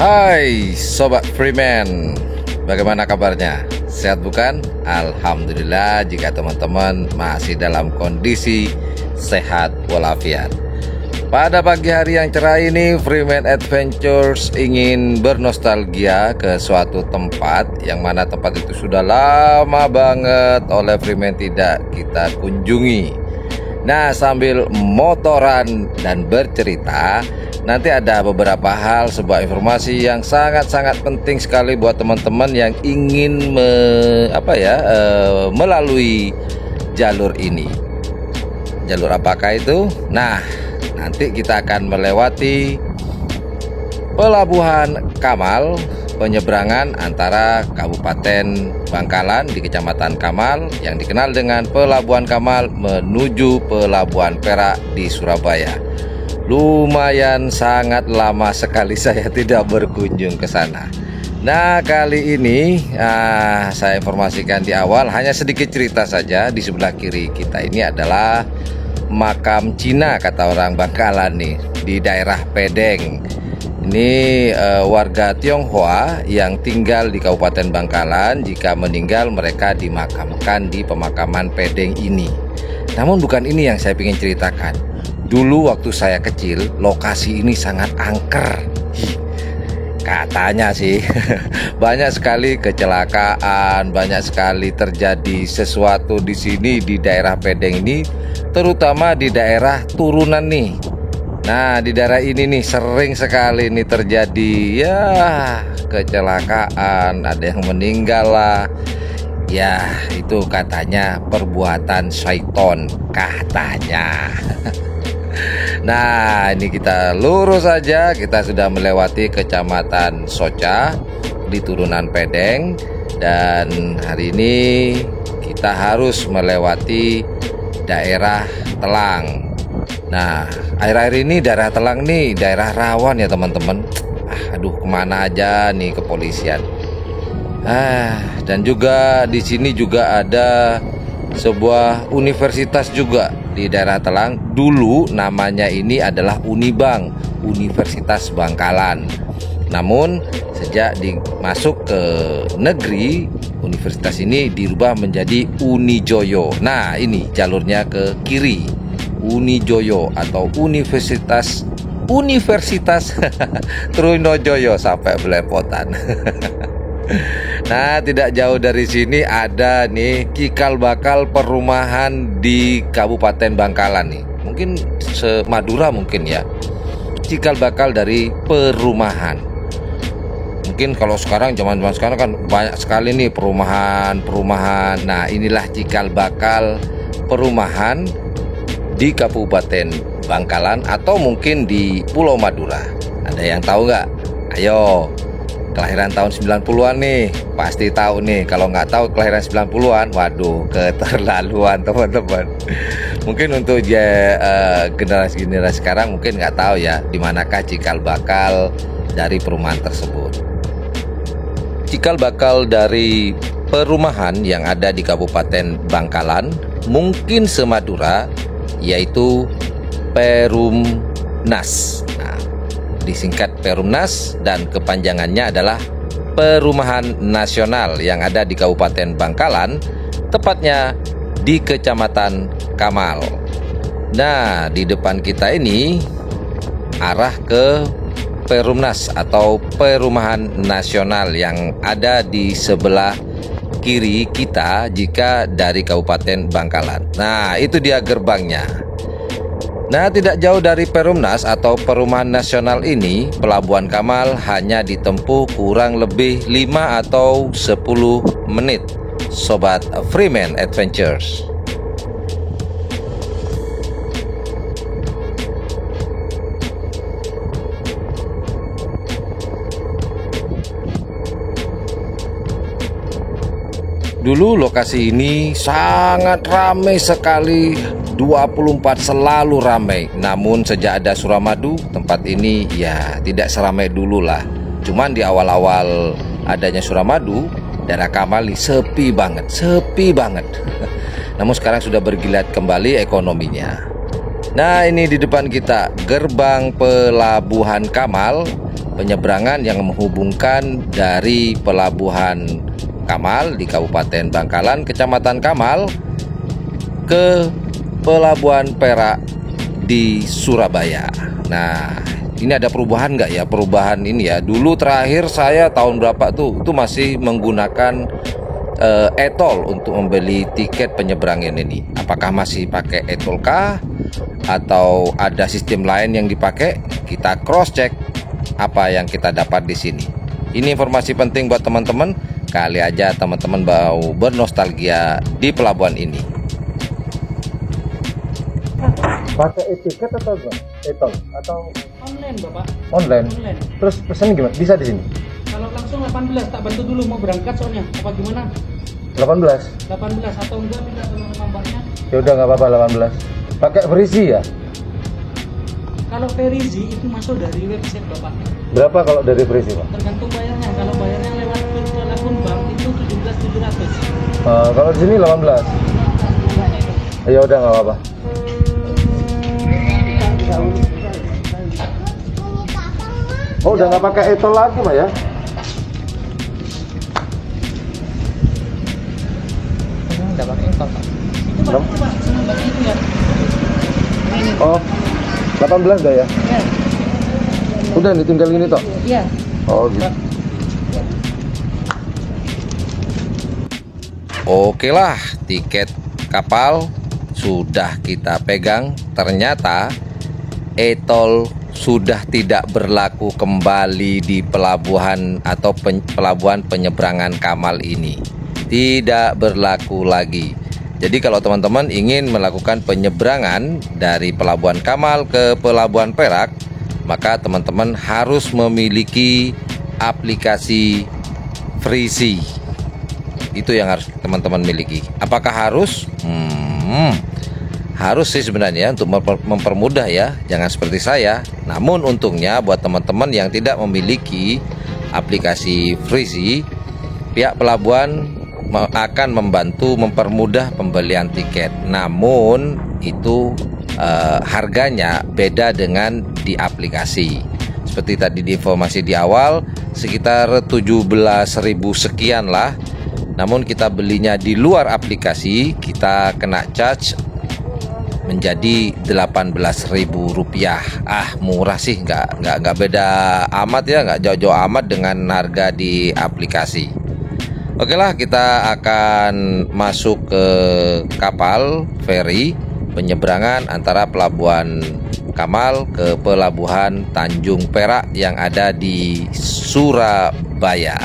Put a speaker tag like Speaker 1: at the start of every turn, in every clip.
Speaker 1: Hai Sobat Freeman, bagaimana kabarnya? Sehat bukan? Alhamdulillah jika teman-teman masih dalam kondisi sehat walafiat. Pada pagi hari yang cerah ini, Freeman Adventures ingin bernostalgia ke suatu tempat yang mana tempat itu sudah lama banget oleh Freeman tidak kita kunjungi. Nah, sambil motoran dan bercerita, nanti ada beberapa hal, sebuah informasi yang sangat-sangat penting sekali buat teman-teman yang ingin melalui jalur ini. Jalur apakah itu? Nah, nanti kita akan melewati Pelabuhan Kamal, penyeberangan antara Kabupaten Bangkalan di Kecamatan Kamal yang dikenal dengan Pelabuhan Kamal menuju Pelabuhan Perak di Surabaya. Lumayan sangat lama sekali saya tidak berkunjung ke sana. Nah, kali ini saya informasikan di awal, hanya sedikit cerita saja. Di sebelah kiri kita ini adalah makam Cina, kata orang Bangkalan nih, di daerah Pedeng. Ini warga Tionghoa yang tinggal di Kabupaten Bangkalan. Jika meninggal mereka dimakamkan di pemakaman Pedeng ini. Namun bukan ini yang saya ingin ceritakan. Dulu waktu saya kecil, lokasi ini sangat angker. Katanya sih banyak sekali kecelakaan, banyak sekali terjadi sesuatu di sini di daerah Pedeng ini, terutama di daerah turunan nih. Nah, di daerah ini nih sering sekali nih terjadi kecelakaan, ada yang meninggal lah. Ya, itu katanya perbuatan syaiton katanya. Nah, ini kita lurus saja, kita sudah melewati Kecamatan Soca di turunan Pedeng, dan hari ini kita harus melewati daerah Telang. Nah, akhir-akhir ini daerah Telang nih daerah rawan ya teman-teman. Aduh, kemana aja nih kepolisian. Dan juga di sini juga ada sebuah universitas juga di daerah Telang. Dulu namanya ini adalah Unibang, Universitas Bangkalan. Namun sejak dimasuk ke negeri, universitas ini dirubah menjadi Unijoyo. Nah, ini jalurnya ke kiri, Unijoyo atau Universitas Trunojoyo, sampai belepotan. Nah, tidak jauh dari sini ada nih cikal bakal perumahan di Kabupaten Bangkalan nih. Mungkin se-Madura mungkin ya. Cikal bakal dari perumahan. Mungkin kalau sekarang zaman sekarang kan banyak sekali nih perumahan. Nah, inilah cikal bakal perumahan di Kabupaten Bangkalan atau mungkin di Pulau Madura. Ada yang tahu nggak? Ayo, kelahiran tahun 90-an nih, pasti tahu nih. Kalau nggak tahu kelahiran 90-an, waduh, keterlaluan teman-teman. Mungkin untuk generasi-generasi sekarang mungkin nggak tahu ya, di manakah cikal bakal dari perumahan tersebut. Cikal bakal dari perumahan yang ada di Kabupaten Bangkalan mungkin se-Madura, yaitu Perumnas. Nah, disingkat Perumnas dan kepanjangannya adalah Perumahan Nasional yang ada di Kabupaten Bangkalan, tepatnya di Kecamatan Kamal. Nah, di depan kita ini arah ke Perumnas atau Perumahan Nasional yang ada di sebelah kiri kita jika dari Kabupaten Bangkalan. Nah, itu dia gerbangnya. Nah, tidak jauh dari Perumnas atau Perumahan Nasional ini, Pelabuhan Kamal hanya ditempuh kurang lebih 5 atau 10 menit. Sobat Freeman Adventures. Dulu lokasi ini sangat ramai sekali, 24 selalu ramai. Namun sejak ada Suramadu, tempat ini ya tidak seramai dulu lah. Cuman di awal-awal adanya Suramadu, daerah Kamal sepi banget. Namun sekarang sudah bergeliat kembali ekonominya. Nah, ini di depan kita gerbang Pelabuhan Kamal penyeberangan yang menghubungkan dari Pelabuhan Kamal di Kabupaten Bangkalan, Kecamatan Kamal, ke Pelabuhan Perak di Surabaya. Nah, ini ada perubahan nggak ya? Perubahan ini ya. Dulu terakhir saya tahun berapa tuh? Itu masih menggunakan e-tol untuk membeli tiket penyeberangan ini. Apakah masih pakai e-tol kah? Atau ada sistem lain yang dipakai? Kita cross check apa yang kita dapat di sini. Ini informasi penting buat teman-teman. Kali aja teman-teman mau bernostalgia di pelabuhan ini.
Speaker 2: Pakai e-tiket atau apa? E-tol atau
Speaker 3: online, Bapak?
Speaker 2: online? Terus pesan gimana? Bisa di sini?
Speaker 3: Kalau langsung 18, tak bantu dulu mau berangkat soalnya. Apa gimana?
Speaker 2: 18?
Speaker 3: 18 atau enggak minta tolong nambahnya?
Speaker 2: Ya udah nggak apa-apa 18. Pakai berisi ya?
Speaker 3: Kalau Verizi itu masuk dari website Bapak.
Speaker 2: Berapa kalau dari berisi, Pak?
Speaker 3: Tergantung bayarnya. Kalau bayarnya lewat virtual akun bank itu 17.700.
Speaker 2: Kalau di sini 18. Ya udah nggak apa-apa. Oh, udah nggak pakai e-tol lagi, Pak ya?
Speaker 3: Enggak pakai e-tol, Pak. Itu Pak, nomornya itu ya. Ini.
Speaker 2: Oh, 18 dah ya?
Speaker 3: Ya.
Speaker 2: Udah nih tinggal gini toh?
Speaker 3: Iya.
Speaker 2: Oh gitu.
Speaker 1: Oke lah, tiket kapal sudah kita pegang. Ternyata e-tol sudah tidak berlaku kembali di pelabuhan atau pelabuhan penyeberangan Kamal ini. Tidak berlaku lagi. Jadi kalau teman-teman ingin melakukan penyeberangan dari Pelabuhan Kamal ke Pelabuhan Perak, maka teman-teman harus memiliki aplikasi Verizi. Itu yang harus teman-teman miliki. Apakah harus? Harus sih sebenarnya untuk mempermudah ya. Jangan seperti saya. Namun untungnya buat teman-teman yang tidak memiliki aplikasi Verizi, pihak pelabuhan akan membantu mempermudah pembelian tiket. Namun itu harganya beda dengan di aplikasi. Seperti tadi di informasi di awal, sekitar 17.000 sekian lah. Namun kita belinya di luar aplikasi, kita kena charge menjadi Rp18.000. Murah sih, nggak beda amat ya, nggak jauh-jauh amat dengan harga di aplikasi. Oke lah, kita akan masuk ke kapal feri penyeberangan antara Pelabuhan Kamal ke Pelabuhan Tanjung Perak yang ada di Surabaya.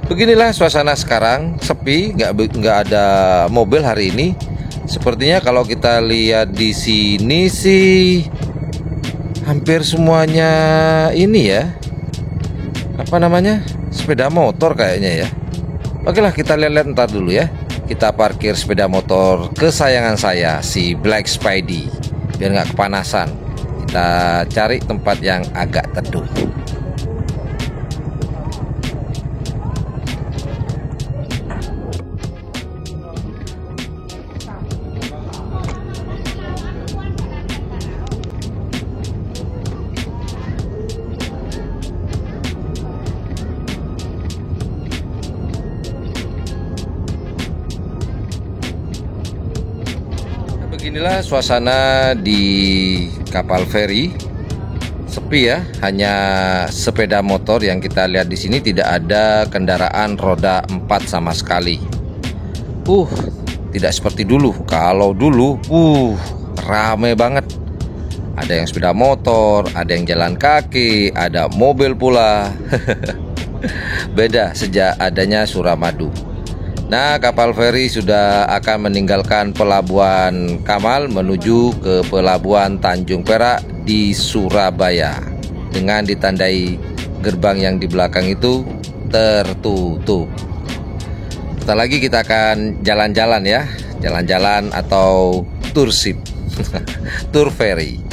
Speaker 1: Beginilah suasana sekarang, sepi, nggak ada mobil hari ini. Sepertinya kalau kita lihat di sini sih hampir semuanya ini ya, apa namanya, sepeda motor kayaknya ya. Oke lah, kita lihat-lihat ntar dulu ya. Kita parkir sepeda motor kesayangan saya, si Black Spidey, biar nggak kepanasan. Kita cari tempat yang agak teduh. Beginilah suasana di kapal feri, sepi ya, hanya sepeda motor yang kita lihat di sini, tidak ada kendaraan roda 4 sama sekali. Tidak seperti dulu. Kalau dulu, rame banget. Ada yang sepeda motor, ada yang jalan kaki, ada mobil pula. Beda sejak adanya Suramadu. Nah, kapal feri sudah akan meninggalkan Pelabuhan Kamal menuju ke Pelabuhan Tanjung Perak di Surabaya dengan ditandai gerbang yang di belakang itu tertutup. Setelah lagi kita akan jalan-jalan ya, jalan-jalan atau tour ship, tour feri.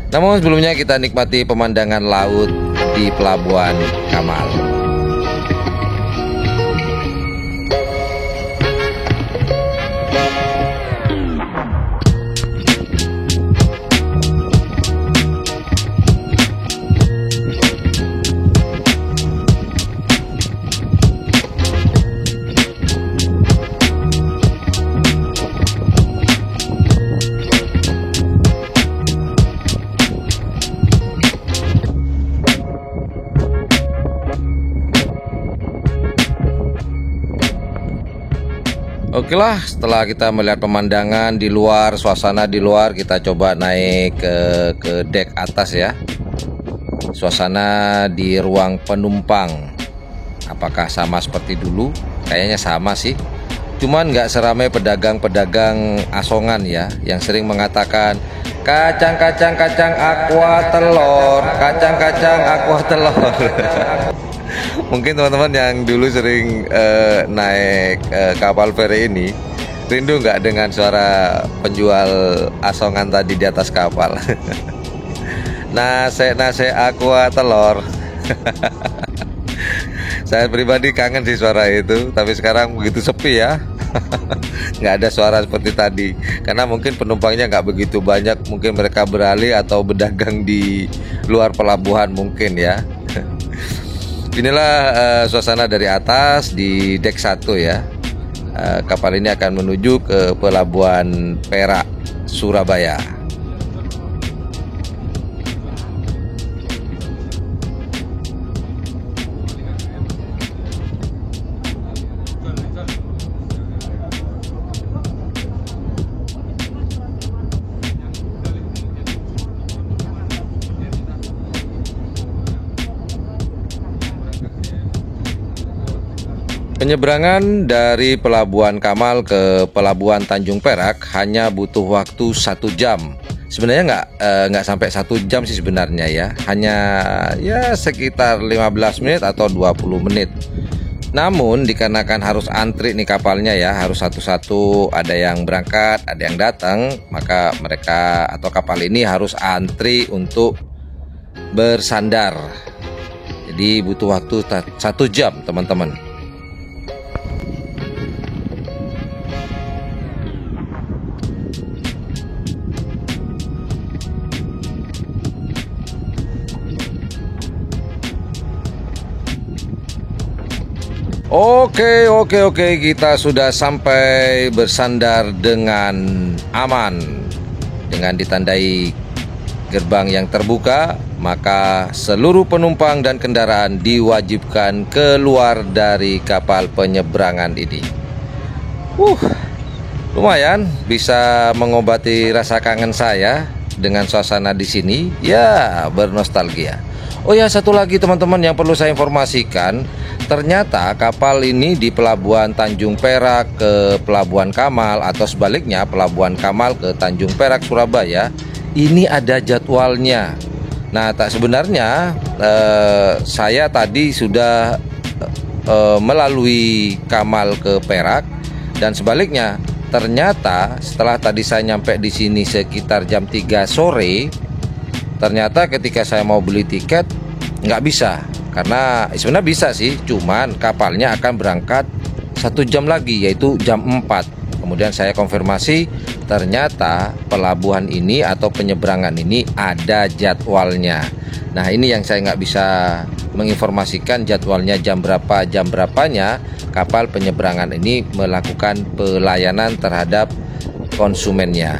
Speaker 1: Namun sebelumnya kita nikmati pemandangan laut di Pelabuhan Kamal. Oke lah, setelah kita melihat pemandangan di luar, suasana di luar, kita coba naik ke dek atas ya. Suasana di ruang penumpang, apakah sama seperti dulu? Kayaknya sama sih. Cuman nggak seramai pedagang-pedagang asongan ya, yang sering mengatakan kacang aqua telur, kacang aqua telur. Mungkin teman-teman yang dulu sering naik kapal feri ini rindu nggak dengan suara penjual asongan tadi di atas kapal. Nase aqua telur. Saya pribadi kangen sih suara itu, tapi sekarang begitu sepi ya. Nggak ada suara seperti tadi, karena mungkin penumpangnya nggak begitu banyak, mungkin mereka beralih atau berdagang di luar pelabuhan mungkin ya. Inilah suasana dari atas di dek 1 ya. Kapal ini akan menuju ke Pelabuhan Perak, Surabaya. Penyeberangan dari Pelabuhan Kamal ke Pelabuhan Tanjung Perak hanya butuh waktu 1 jam. Sebenarnya nggak sampai 1 jam sih sebenarnya ya. Hanya ya sekitar 15 menit atau 20 menit. Namun dikarenakan harus antri nih kapalnya ya, harus satu-satu, ada yang berangkat, ada yang datang, maka mereka atau kapal ini harus antri untuk bersandar. Jadi butuh waktu 1 jam teman-teman. Oke, kita sudah sampai bersandar dengan aman. Dengan ditandai gerbang yang terbuka, maka seluruh penumpang dan kendaraan diwajibkan keluar dari kapal penyeberangan ini. Lumayan bisa mengobati rasa kangen saya dengan suasana di sini. Ya, bernostalgia. Oh ya, satu lagi teman-teman yang perlu saya informasikan, ternyata kapal ini di Pelabuhan Tanjung Perak ke Pelabuhan Kamal atau sebaliknya Pelabuhan Kamal ke Tanjung Perak Surabaya ini ada jadwalnya. Nah, sebenarnya saya tadi sudah melalui Kamal ke Perak dan sebaliknya. Ternyata setelah tadi saya nyampe di sini sekitar jam 3 sore, ternyata ketika saya mau beli tiket nggak bisa, karena sebenarnya bisa sih, cuman kapalnya akan berangkat 1 jam lagi, yaitu jam 4. Kemudian saya konfirmasi, ternyata pelabuhan ini atau penyeberangan ini ada jadwalnya. Nah, ini yang saya nggak bisa menginformasikan jadwalnya jam berapanya kapal penyeberangan ini melakukan pelayanan terhadap konsumennya.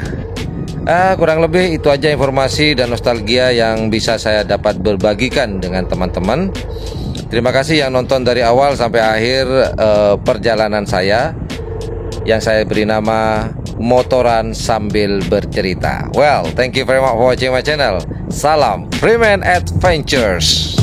Speaker 1: Kurang lebih itu aja informasi dan nostalgia yang bisa saya dapat berbagikan dengan teman-teman. Terima kasih yang nonton dari awal sampai akhir perjalanan saya, yang saya beri nama Motoran Sambil Bercerita. Well, thank you very much for watching my channel. Salam Freeman Adventures.